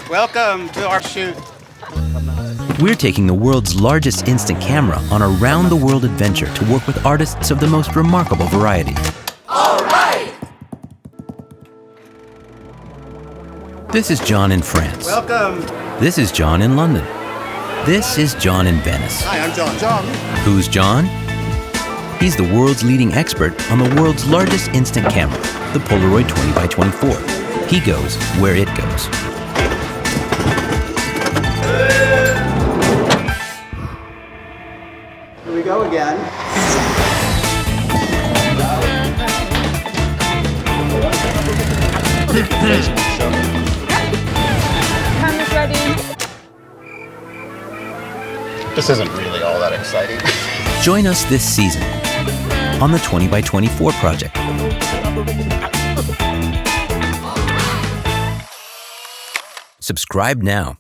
Welcome to our shoot. We're taking the world's largest instant camera on a round-the-world adventure to work with artists of the most remarkable variety. All right! This is John in France. Welcome. This is John in London. This is John in Venice. Hi, I'm John. John. Who's John? He's the world's leading expert on the world's largest instant camera, the Polaroid 20x24. He goes where it goes. Here we go again. Camera's ready. This isn't really all that exciting. Join us this season on the 20x24 project. Subscribe now.